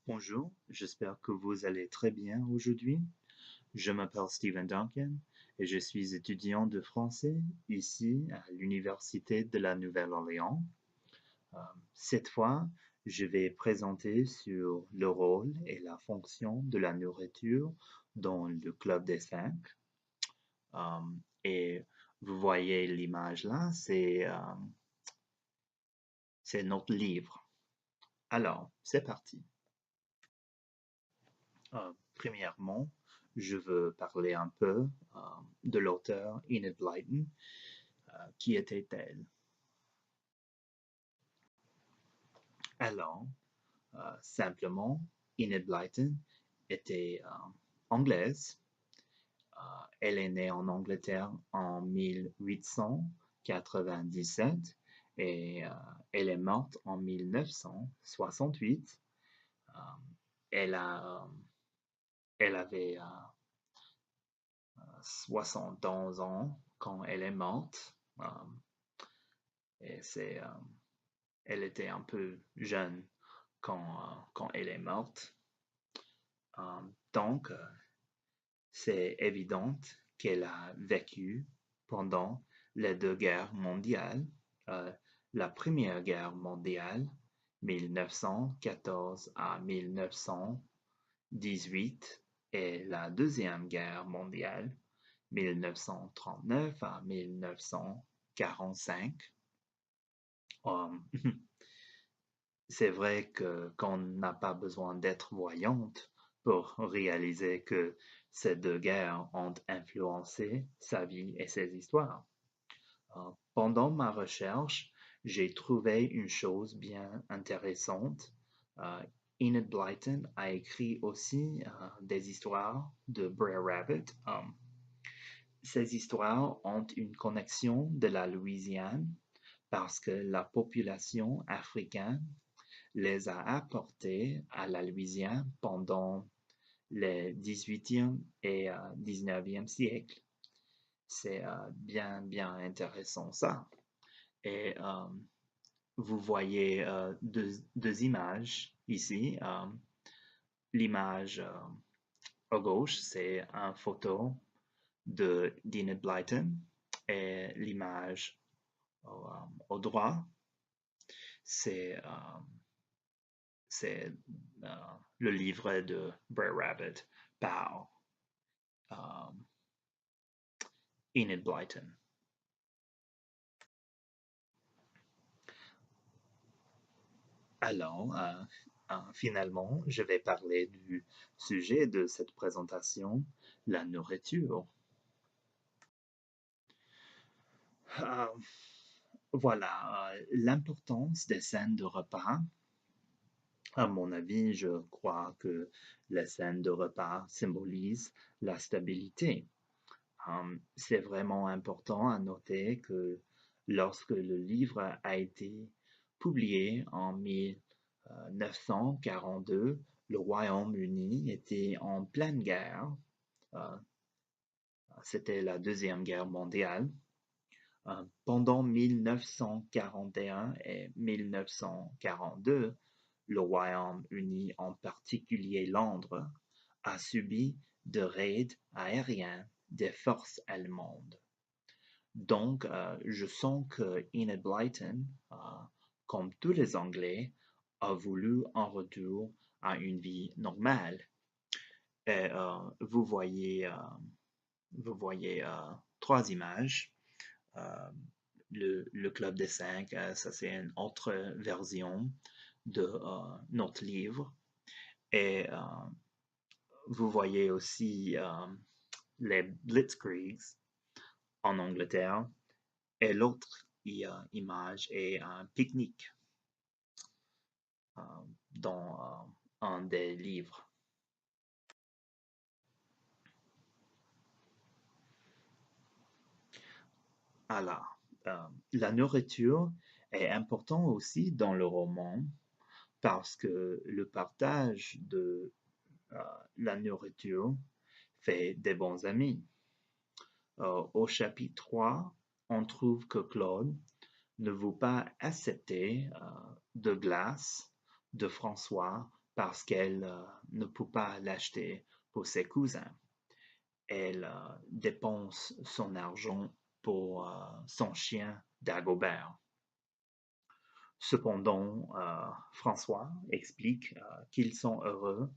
Bonjour, j'espère que vous allez très bien aujourd'hui. Je m'appelle Stephen Duncan et je suis étudiant de français ici à l'Université de la Nouvelle-Orléans. Euh, cette fois, je vais présenter sur le rôle et la fonction de la nourriture dans le Club des Cinq. Euh, et vous voyez l'image là, c'est notre livre. Alors, c'est parti. Premièrement, je veux parler un peu de l'auteur Enid Blyton. Qui était-elle? Alors, simplement, Enid Blyton était anglaise. Elle est née en Angleterre en 1897 et elle est morte en 1968. Euh, elle elle avait 71 ans quand elle est morte. Et elle était un peu jeune quand elle est morte. Donc, c'est évident qu'elle a vécu pendant les deux guerres mondiales. Euh, la Première Guerre mondiale, 1914 à 1918, et la Deuxième Guerre mondiale, 1939 à 1945. C'est vrai qu'on n'a pas besoin d'être voyante pour réaliser que ces deux guerres ont influencé sa vie et ses histoires. Pendant ma recherche, j'ai trouvé une chose bien intéressante. Euh, Enid Blyton a écrit aussi des histoires de Brer Rabbit. Ces histoires ont une connexion de la Louisiane parce que la population africaine les a apportés à la Louisiane pendant le 18e et 19e siècle. C'est bien intéressant ça. Et vous voyez deux images ici. L'image à gauche, c'est une photo de Enid Blyton et l'image au droit, c'est c'est euh, le livret de Brer Rabbit par euh, Enid Blyton. Alors, finalement, je vais parler du sujet de cette présentation, la nourriture. Euh, voilà, l'importance des scènes de repas. À mon avis, je crois que les scènes de repas symbolisent la stabilité. C'est vraiment important à noter que lorsque le livre a été publié en 1942, le Royaume-Uni était en pleine guerre. Euh, C'était la Deuxième Guerre mondiale. Pendant 1941 et 1942, le Royaume-Uni, en particulier Londres, a subi de raids aériens des forces allemandes. Donc, je sens que Enid Blyton, comme tous les Anglais, a voulu en retour à une vie normale. Et vous voyez trois images. Euh, le Club des Cinq, ça c'est une autre version de notre livre. Et vous voyez aussi les Blitzkriegs en Angleterre. Et l'autre image est un pique-nique euh, dans un des livres. Alors, la nourriture est importante aussi dans le roman parce que le partage de euh, la nourriture fait des bons amis. Au chapitre 3, on trouve que Claude ne veut pas accepter de glace de François parce qu'elle ne peut pas l'acheter pour ses cousins. Elle dépense son argent pour son chien Dagobert. Cependant, François explique qu'ils sont heureux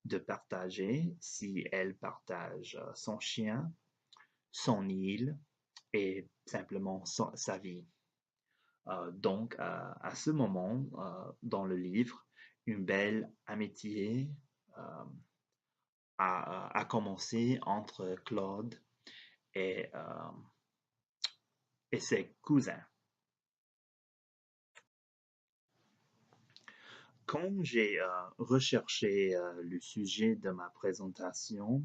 de partager si elle partage son chien, son île et simplement sa vie. Donc, à ce moment, dans le livre, une belle amitié euh, a commencé entre Claude et, euh, et ses cousins. Quand j'ai recherché le sujet de ma présentation,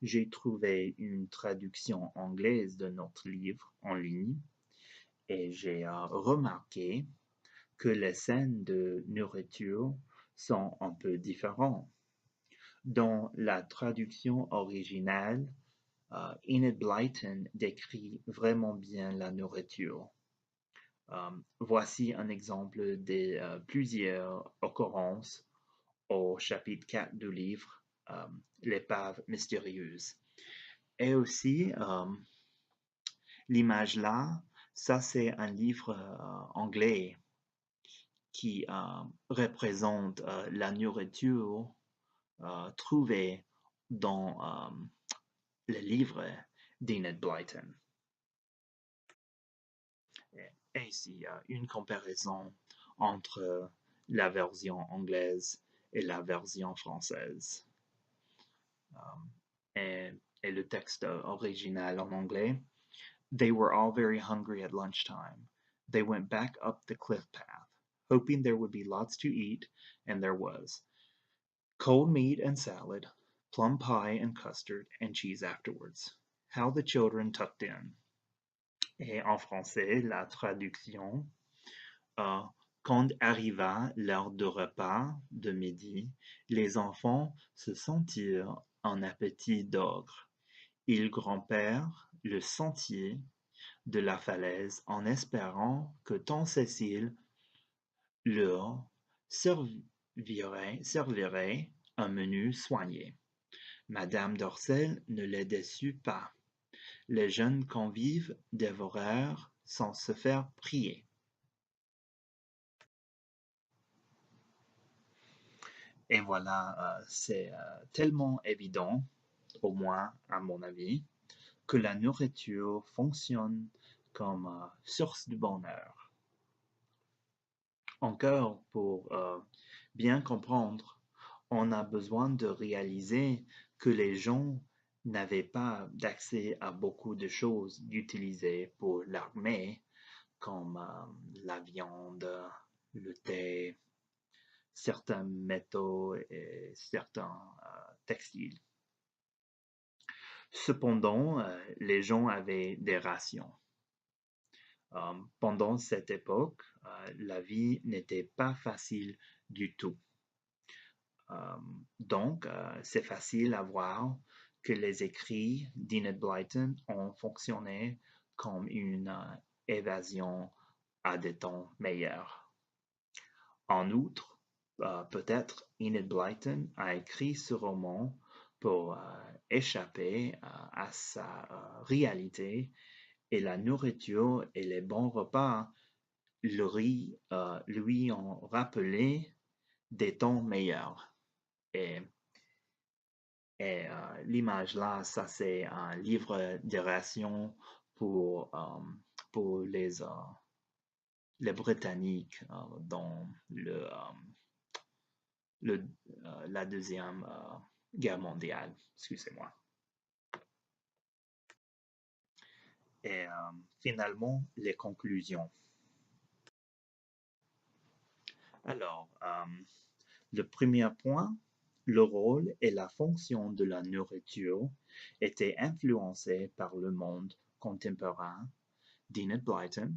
j'ai trouvé une traduction anglaise de notre livre en ligne et j'ai remarqué que les scènes de nourriture sont un peu différentes. Dans la traduction originale, Enid Blyton décrit vraiment bien la nourriture. Voici un exemple de plusieurs occurrences au chapitre 4 du livre, L'épave mystérieuse. Et aussi, l'image là, ça c'est un livre anglais qui représente la nourriture trouvée dans le livre d'Enid Blyton. Et ici, il y a une comparaison entre la version anglaise et la version française. Et le texte original en anglais. They were all very hungry at lunchtime. They went back up the cliff path, hoping there would be lots to eat, and there was. Cold meat and salad, plum pie and custard, and cheese afterwards. How the children tucked in. Et en français, la traduction. Quand arriva l'heure du repas de midi, les enfants se sentirent en appétit d'ogre. Ils grimpèrent le sentier de la falaise en espérant que tante Cécile leur servirait un menu soigné. Madame Dorcel ne les déçut pas. Les jeunes convives dévorèrent sans se faire prier. Et voilà, c'est tellement évident, au moins à mon avis, que la nourriture fonctionne comme source de bonheur. Encore, pour bien comprendre, on a besoin de réaliser que les gens n'avaient pas d'accès à beaucoup de choses utilisées pour l'armée, comme la viande, le thé, certains métaux et certains textiles. Cependant, les gens avaient des rations. Pendant cette époque, la vie n'était pas facile du tout. Donc, c'est facile à voir que les écrits d'Enid Blyton ont fonctionné comme une évasion à des temps meilleurs. En outre, peut-être Enid Blyton a écrit ce roman pour échapper à sa réalité et la nourriture et les bons repas lui ont rappelé des temps meilleurs. Et, l'image là, ça c'est un livre de rations pour les Britanniques dans la Deuxième Guerre mondiale. Excusez-moi. Et finalement, les conclusions. Alors, le premier point, le rôle et la fonction de la nourriture étaient influencés par le monde contemporain d'Enid Blyton.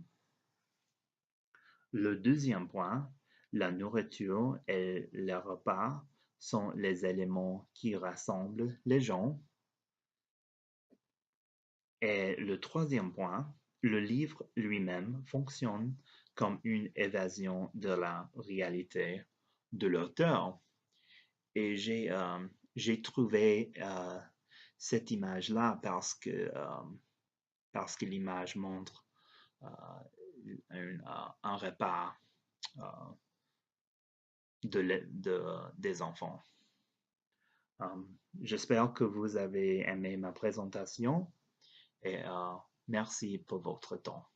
Le deuxième point, la nourriture et les repas sont les éléments qui rassemblent les gens. Et le troisième point, le livre lui-même fonctionne comme une évasion de la réalité de l'auteur. Et j'ai trouvé cette image-là parce que l'image montre euh, un repas euh, des enfants. Euh, J'espère que vous avez aimé ma présentation et merci pour votre temps.